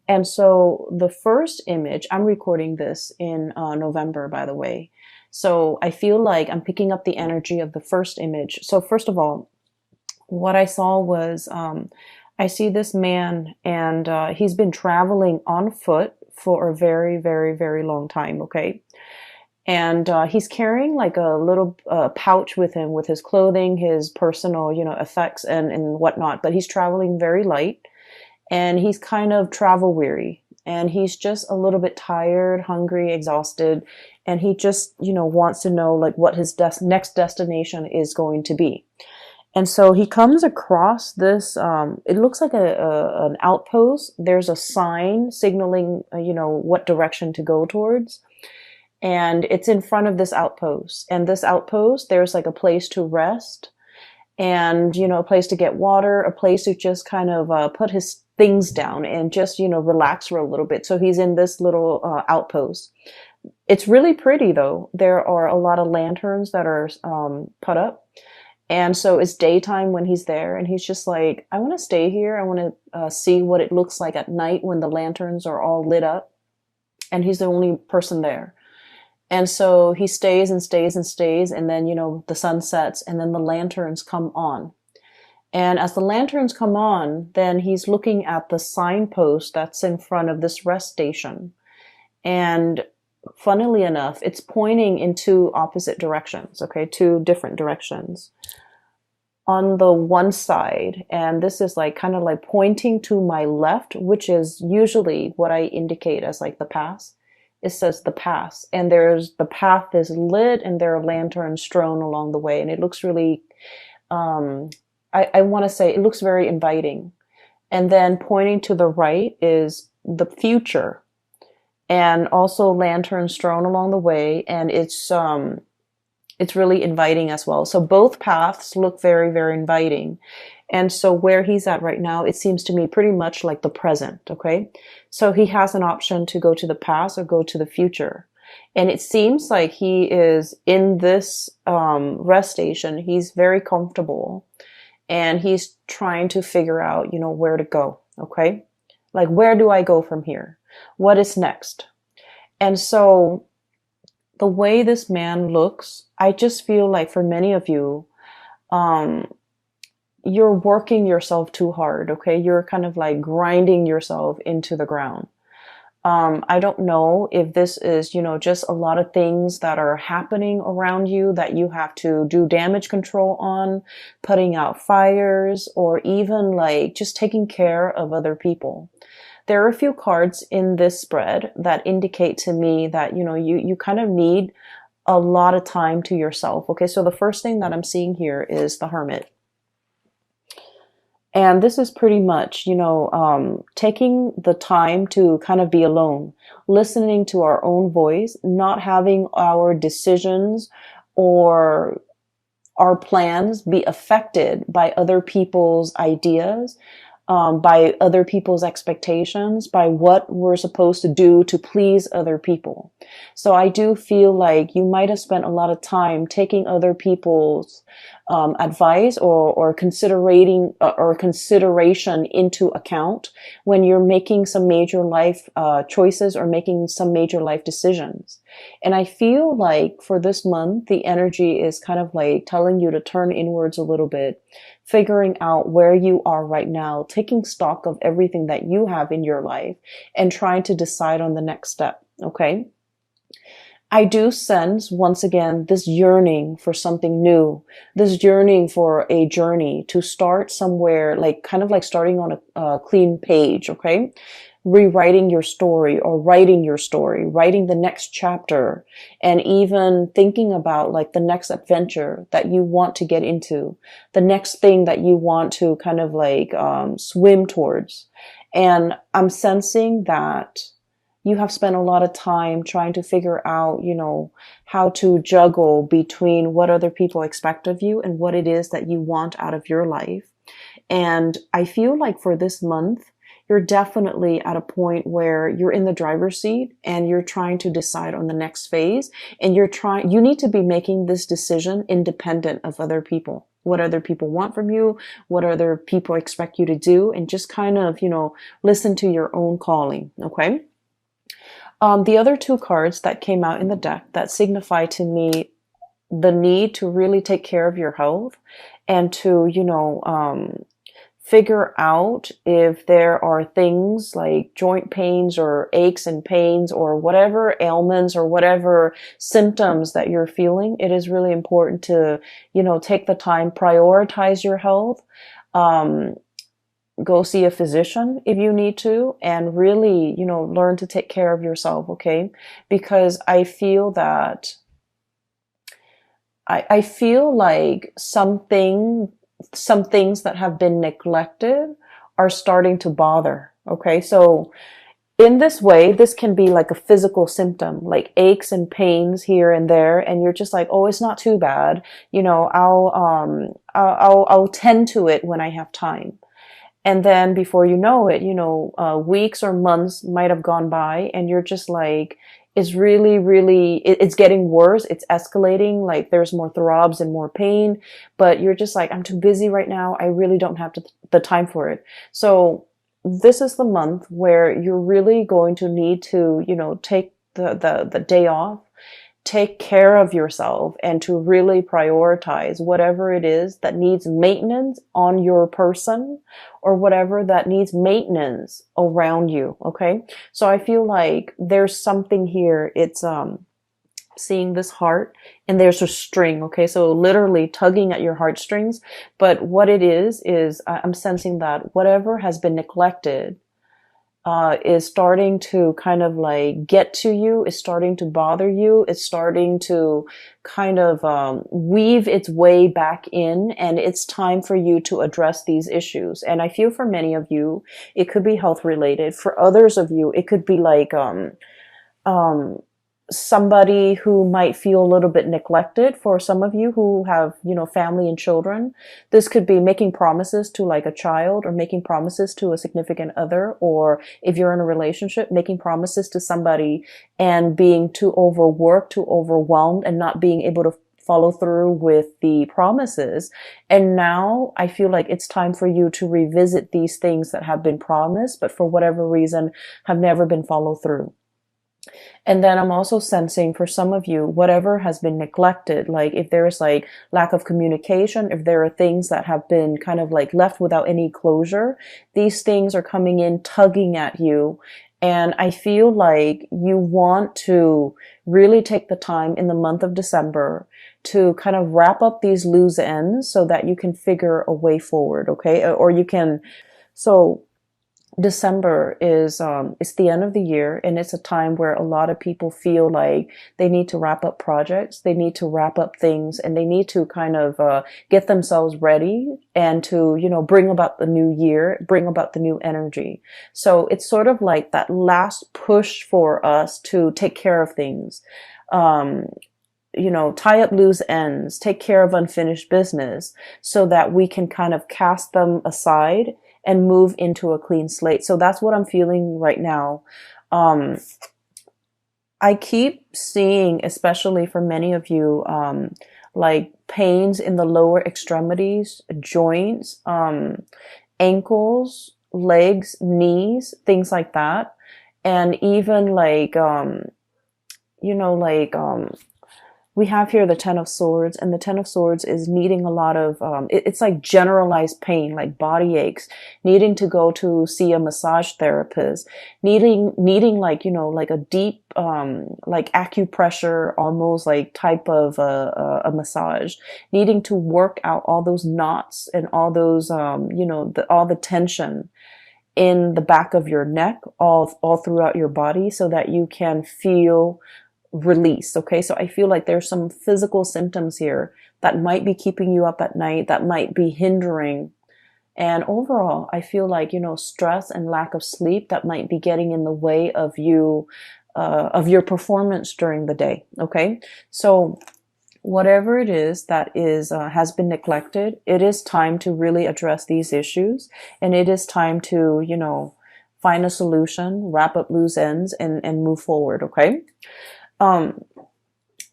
And so the first image, I'm recording this in November, by the way. So I feel like I'm picking up the energy of the first image. So first of all, what I saw was I see this man, and he's been traveling on foot for a very, very, very long time. Okay. And he's carrying like a little pouch with him with his clothing, his personal, effects and whatnot. But he's traveling very light, and he's kind of travel weary, and he's just a little bit tired, hungry, exhausted, and he just, wants to know like what his next destination is going to be. And so he comes across this, it looks like an outpost. There's a sign signaling, what direction to go towards. And it's in front of this outpost. And this outpost, there's like a place to rest and, a place to get water, a place to just kind of put his things down and just, relax for a little bit. So he's in this little outpost. It's really pretty though. There are a lot of lanterns that are put up. And so it's daytime when he's there, and he's just like, I want to stay here. I want to see what it looks like at night when the lanterns are all lit up. And he's the only person there. And so he stays and stays and stays. And then, the sun sets and then the lanterns come on. And as the lanterns come on, then he's looking at the signpost that's in front of this rest station. And funnily enough, it's pointing in two opposite directions, okay, two different directions. On the one side, and this is like kind of like pointing to my left, which is usually what I indicate as like the path. It says the path, and the path is lit, and there are lanterns strewn along the way, and it looks really, I want to say it looks very inviting. And then pointing to the right is the future, and also lanterns strewn along the way, and it's really inviting as well. So both paths look very, very inviting. And so where he's at right now, it seems to me pretty much like the present, okay? So he has an option to go to the past or go to the future. And it seems like he is in this rest station. He's very comfortable, and he's trying to figure out, where to go, okay? Like, where do I go from here? What is next? And so the way this man looks, I just feel like for many of you, you're working yourself too hard, okay? You're kind of like grinding yourself into the ground. I don't know if this is, just a lot of things that are happening around you that you have to do damage control on, putting out fires, or even like just taking care of other people. There are a few cards in this spread that indicate to me that, you kind of need a lot of time to yourself. Okay, so the first thing that I'm seeing here is the Hermit. And this is pretty much, taking the time to kind of be alone, listening to our own voice, not having our decisions or our plans be affected by other people's ideas, by other people's expectations, by what we're supposed to do to please other people. So I do feel like you might have spent a lot of time taking other people's advice or considering or consideration into account when you're making some major life choices or making some major life decisions. And I feel like for this month, the energy is kind of like telling you to turn inwards a little bit, figuring out where you are right now, taking stock of everything that you have in your life and trying to decide on the next step. Okay. I do sense, once again, this yearning for something new, this yearning for a journey to start somewhere, like kind of like starting on a clean page, okay? Rewriting your story or writing your story, writing the next chapter, and even thinking about like the next adventure that you want to get into, the next thing that you want to kind of like swim towards. And I'm sensing that you have spent a lot of time trying to figure out, how to juggle between what other people expect of you and what it is that you want out of your life. And I feel like for this month, you're definitely at a point where you're in the driver's seat and you're trying to decide on the next phase. And you need to be making this decision independent of other people. what other people want from you, what other people expect you to do, and just kind of, listen to your own calling. Okay. The other two cards that came out in the deck that signify to me the need to really take care of your health and to, figure out if there are things like joint pains or aches and pains or whatever ailments or whatever symptoms that you're feeling. It is really important to, take the time, prioritize your health, go see a physician if you need to, and really, learn to take care of yourself. Okay. Because I feel that I feel like some things that have been neglected are starting to bother. Okay. So in this way, this can be like a physical symptom, like aches and pains here and there. And you're just like, oh, it's not too bad. I'll tend to it when I have time. And then before you know it, weeks or months might have gone by and you're just like, it's really, really, it's getting worse. It's escalating. Like there's more throbs and more pain, but you're just like, I'm too busy right now. I really don't have the time for it. So this is the month where you're really going to need to, take the day off, take care of yourself, and to really prioritize whatever it is that needs maintenance on your person or whatever that needs maintenance around you. Okay. So I feel like there's something here. It's, seeing this heart and there's a string. Okay. So literally tugging at your heartstrings. But what it is I'm sensing that whatever has been neglected, is starting to kind of like get to you, is starting to bother you, is starting to kind of weave its way back in, and it's time for you to address these issues. And I feel for many of you, it could be health related. For others of you, it could be like somebody who might feel a little bit neglected. For some of you who have, family and children, this could be making promises to like a child or making promises to a significant other, or if you're in a relationship, making promises to somebody and being too overworked, too overwhelmed, and not being able to follow through with the promises. And now I feel like it's time for you to revisit these things that have been promised, but for whatever reason have never been followed through. And then I'm also sensing for some of you, whatever has been neglected, like if there's like lack of communication, if there are things that have been kind of like left without any closure, these things are coming in, tugging at you. And I feel like you want to really take the time in the month of December to kind of wrap up these loose ends so that you can figure a way forward. Okay. Or you can, so December is it's the end of the year, and it's a time where a lot of people feel like they need to wrap up projects, they need to wrap up things, and they need to kind of get themselves ready and to, bring about the new year, bring about the new energy. So it's sort of like that last push for us to take care of things. Tie up loose ends, take care of unfinished business so that we can kind of cast them aside and move into a clean slate. So that's what I'm feeling right now. I keep seeing, especially for many of you, like pains in the lower extremities, joints, ankles, legs, knees, things like that. And even like, we have here the Ten of Swords, and the Ten of Swords is needing a lot of, it's like generalized pain, like body aches, needing to go to see a massage therapist, needing like, like a deep, like acupressure, almost like type of a massage, needing to work out all those knots and all those, all the tension in the back of your neck, all throughout your body, so that you can feel release. Okay. So I feel like there's some physical symptoms here that might be keeping you up at night, that might be hindering. And overall, I feel like, stress and lack of sleep that might be getting in the way of you, of your performance during the day. Okay. So whatever it is that is, has been neglected, it is time to really address these issues. And it is time to, find a solution, wrap up loose ends, and move forward. Okay.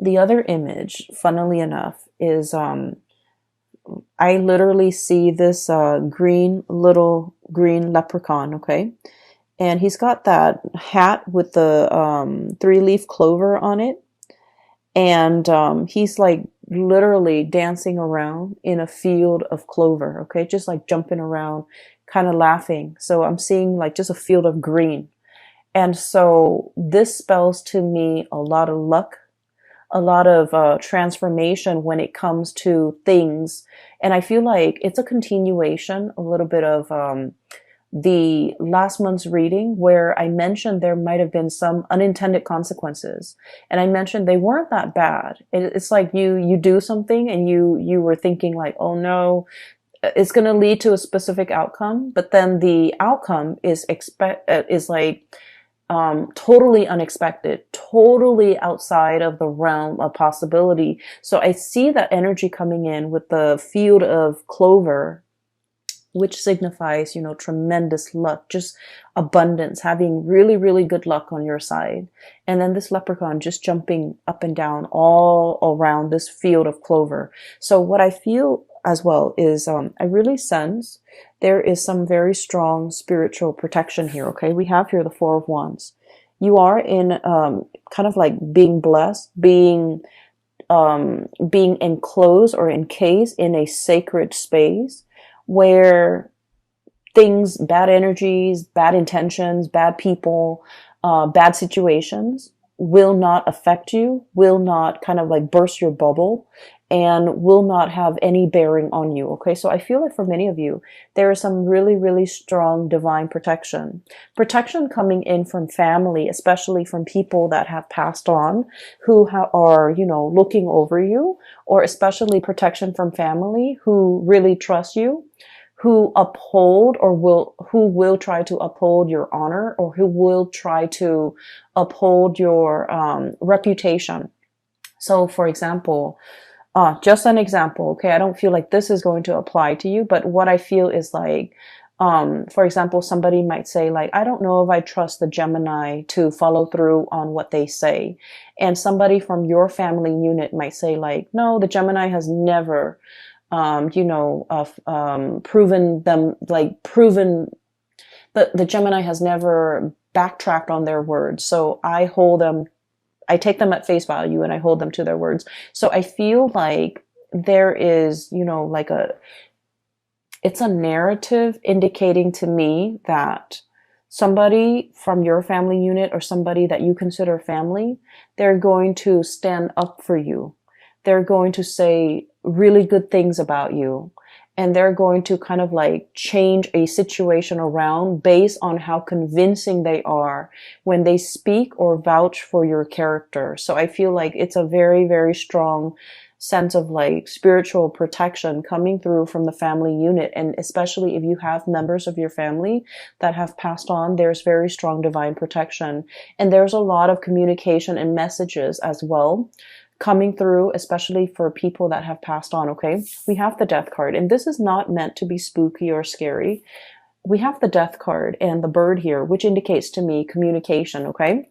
The other image, funnily enough, is I literally see this little green leprechaun, okay? And he's got that hat with the three-leaf clover on it. And he's like literally dancing around in a field of clover, okay? Just like jumping around, kind of laughing. So I'm seeing like just a field of green. And so this spells to me a lot of luck, a lot of transformation when it comes to things. And I feel like it's a continuation, a little bit of the last month's reading where I mentioned there might have been some unintended consequences. And I mentioned they weren't that bad. It's like you do something and you were thinking like, oh no, it's going to lead to a specific outcome, but then the outcome is like totally unexpected, totally outside of the realm of possibility. So I see that energy coming in with the field of clover, which signifies, tremendous luck, just abundance, having really, really good luck on your side. And then this leprechaun just jumping up and down all around this field of clover. So what I feel as well is, I really sense there is some very strong spiritual protection here. Okay. We have here the Four of Wands. You are in, kind of like being blessed, being enclosed or encased in a sacred space where things, bad energies, bad intentions, bad people, bad situations will not affect you, will not kind of like burst your bubble, and will not have any bearing on you. Okay, so I feel like for many of you, there is some really, really strong divine protection. Protection coming in from family, especially from people that have passed on, who are, looking over you, or especially protection from family who really trust you, who uphold who will try to uphold your honor, or who will try to uphold your reputation. So for example, just an example, okay, I don't feel like this is going to apply to you, but what I feel is like, for example, somebody might say like, I don't know if I trust the Gemini to follow through on what they say. And somebody from your family unit might say like, no, the Gemini has never proven the Gemini has never backtracked on their words. So I take them at face value and I hold them to their words. So I feel like there is, it's a narrative indicating to me that somebody from your family unit or somebody that you consider family, they're going to stand up for you. They're going to say really good things about you. And they're going to kind of like change a situation around based on how convincing they are when they speak or vouch for your character. So I feel like it's a very, very strong sense of like spiritual protection coming through from the family unit. And especially if you have members of your family that have passed on, there's very strong divine protection. And there's a lot of communication and messages as well coming through, especially for people that have passed on. Okay, we have the Death card, and this is not meant to be spooky or scary. We have the Death card and the bird here, which indicates to me communication. Okay,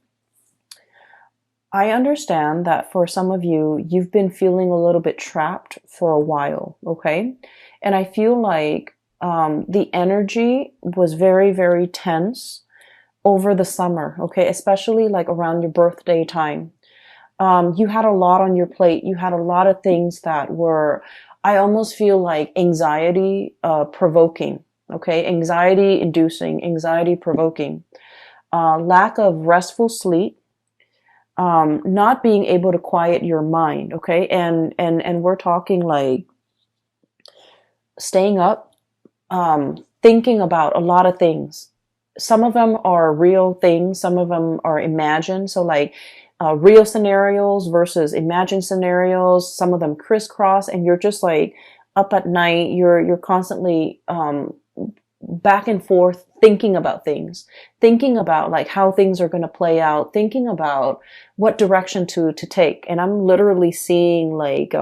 I understand that for some of you, you've been feeling a little bit trapped for a while. Okay, and I feel like the energy was very, very tense over the summer. Okay, especially like around your birthday time. You had a lot on your plate. You had a lot of things that were, I almost feel like anxiety provoking, okay? Anxiety inducing, anxiety provoking. Lack of restful sleep, not being able to quiet your mind, okay? And we're talking like staying up, thinking about a lot of things. Some of them are real things. Some of them are imagined. So like, real scenarios versus imagined scenarios. Some of them crisscross, and you're just like up at night. You're constantly back and forth thinking about things, thinking about like how things are going to play out, thinking about what direction to take. And I'm literally seeing like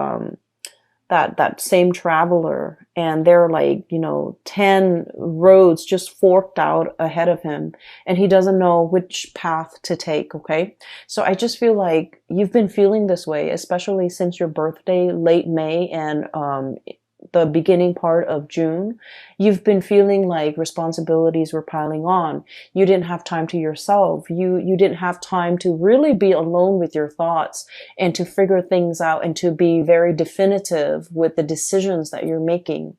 that same traveler, and there are like 10 roads just forked out ahead of him, and he doesn't know which path to take. Okay, so I just feel like you've been feeling this way, especially since your birthday, late May, and the beginning part of June, you've been feeling like responsibilities were piling on. You didn't have time to yourself. You didn't have time to really be alone with your thoughts and to figure things out and to be very definitive with the decisions that you're making.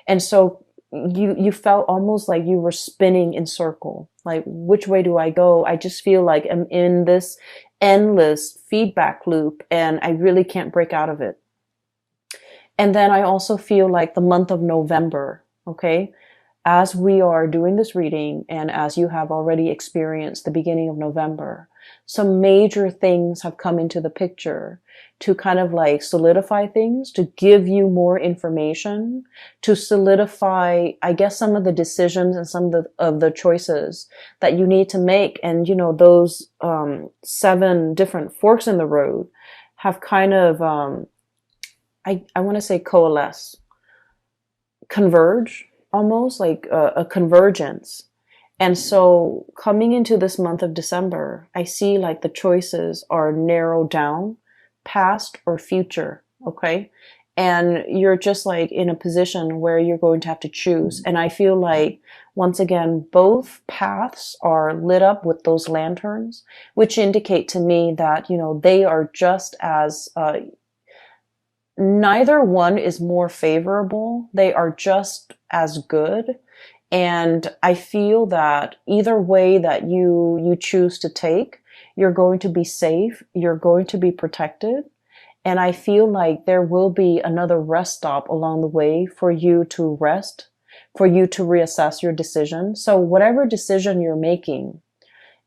And so you felt almost like you were spinning in circle. Like, which way do I go? I just feel like I'm in this endless feedback loop and I really can't break out of it. And then I also feel like the month of November, okay, as we are doing this reading and as you have already experienced the beginning of November, some major things have come into the picture to kind of like solidify things, to give you more information, to solidify, I guess, some of the decisions and some of the choices that you need to make. And, you know, those 7 different forks in the road have kind of, I want to say coalesce, converge, almost like a convergence. And so coming into this month of December, I see like the choices are narrowed down, past or future, okay? And you're just like in a position where you're going to have to choose. And I feel like, once again, both paths are lit up with those lanterns, which indicate to me that, you know, they are just as, neither one is more favorable. They are just as good. And I feel that either way that you choose to take, you're going to be safe. You're going to be protected. And I feel like there will be another rest stop along the way for you to rest, for you to reassess your decision. So whatever decision you're making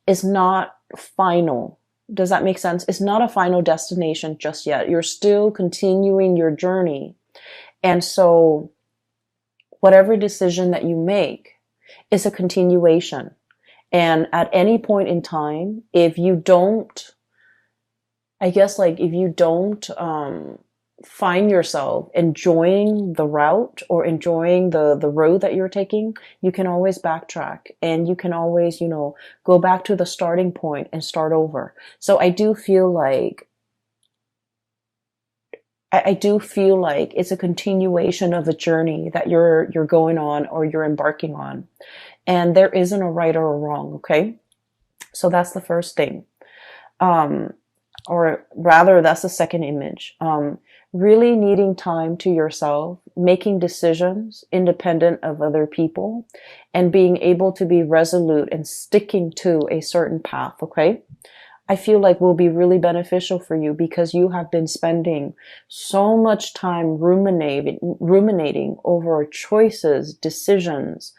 is not final. Does that make sense? It's not a final destination just yet. You're still continuing your journey. And so whatever decision that you make is a continuation. And at any point in time, if you don't, I guess like if you don't find yourself enjoying the route or enjoying the road that you're taking, you can always backtrack and you can always, you know, go back to the starting point and start over. So I do feel like it's a continuation of a journey that you're going on or you're embarking on. And there isn't a right or a wrong, okay? So that's the first thing. Or rather, that's the second image. Really needing time to yourself, making decisions independent of other people, and being able to be resolute and sticking to a certain path, okay? I feel like will be really beneficial for you because you have been spending so much time ruminating over choices, decisions,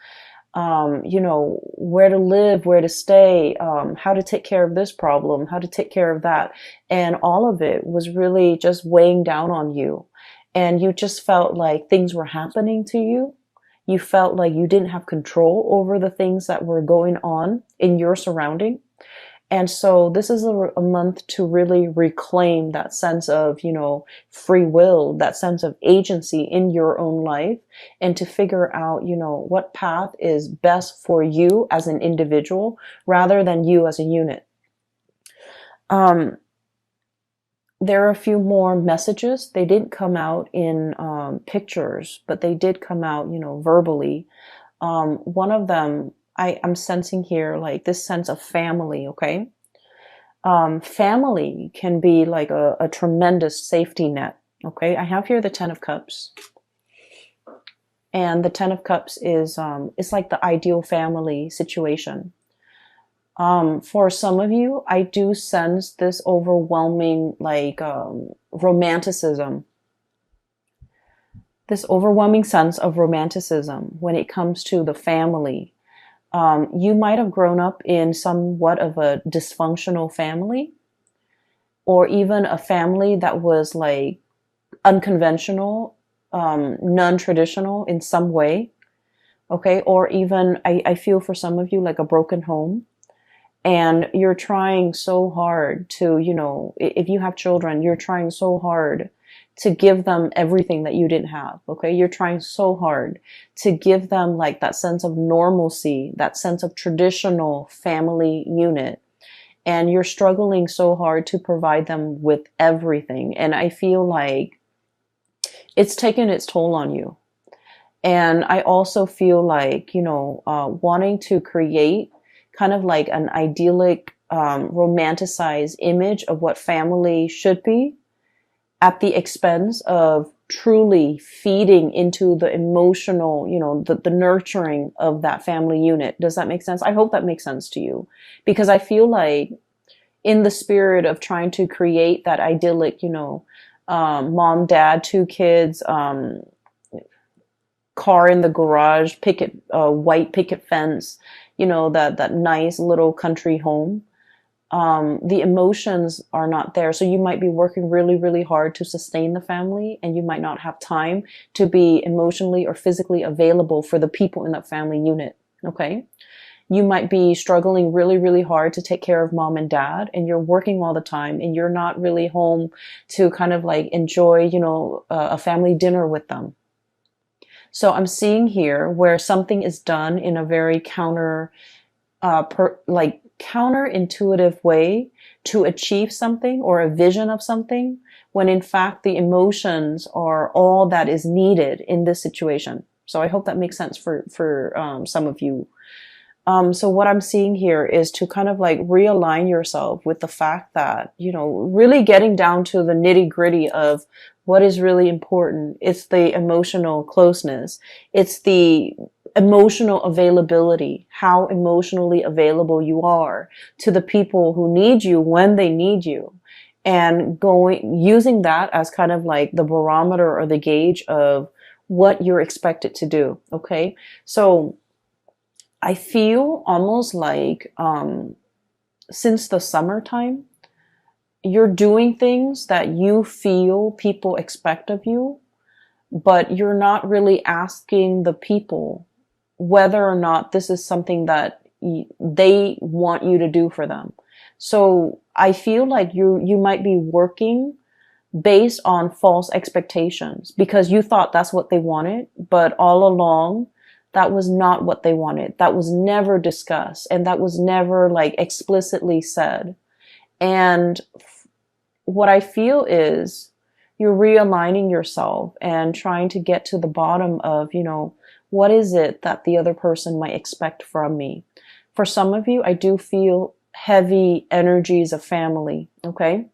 you know, where to live, where to stay, how to take care of this problem, how to take care of that. And all of it was really just weighing down on you. And you just felt like things were happening to you. You felt like you didn't have control over the things that were going on in your surrounding. And so this is a month to really reclaim that sense of, you know, free will, that sense of agency in your own life, and to figure out, you know, what path is best for you as an individual rather than you as a unit. There are a few more messages. They didn't come out in pictures, but they did come out, you know, verbally. One of them, I'm sensing here like this sense of family, okay? Family can be like a tremendous safety net, okay? I have here the 10 of Cups. And the 10 of Cups is it's like the ideal family situation. For some of you, I do sense this overwhelming like romanticism. This overwhelming sense of romanticism when it comes to the family. You might have grown up in somewhat of a dysfunctional family, or even a family that was like unconventional, non-traditional in some way. Okay. Or even I feel for some of you like a broken home, and you're trying so hard to, you know, if you have children, you're trying so hard to give them everything that you didn't have, okay? You're trying so hard to give them like that sense of normalcy, that sense of traditional family unit. And you're struggling so hard to provide them with everything. And I feel like it's taken its toll on you. And I also feel like, wanting to create kind of like an idyllic, romanticized image of what family should be at the expense of truly feeding into the emotional, the nurturing of that family unit. Does that make sense? I hope that makes sense to you, because I feel like in the spirit of trying to create that idyllic, mom, dad, two kids, car in the garage, white picket fence, that nice little country home. The emotions are not there. So you might be working really, really hard to sustain the family, and you might not have time to be emotionally or physically available for the people in that family unit. Okay. You might be struggling really, really hard to take care of mom and dad, and you're working all the time, and you're not really home to kind of like enjoy, a family dinner with them. So I'm seeing here where something is done in a very counterintuitive way to achieve something or a vision of something, when in fact the emotions are all that is needed in this situation. So I hope that makes sense for some of you. So what I'm seeing here is to kind of like realign yourself with the fact that, really getting down to the nitty gritty of what is really important. It's the emotional closeness. It's the emotional availability, how emotionally available you are to the people who need you when they need you, and using that as kind of like the barometer or the gauge of what you're expected to do. Okay. So I feel almost like, since the summertime, you're doing things that you feel people expect of you, but you're not really asking the people whether or not this is something that they want you to do for them. So I feel like you might be working based on false expectations because you thought that's what they wanted, but all along that was not what they wanted. That was never discussed, and that was never like explicitly said. And what I feel is you're realigning yourself and trying to get to the bottom of, what is it that the other person might expect from me? For some of you, I do feel heavy energies of family. Okay.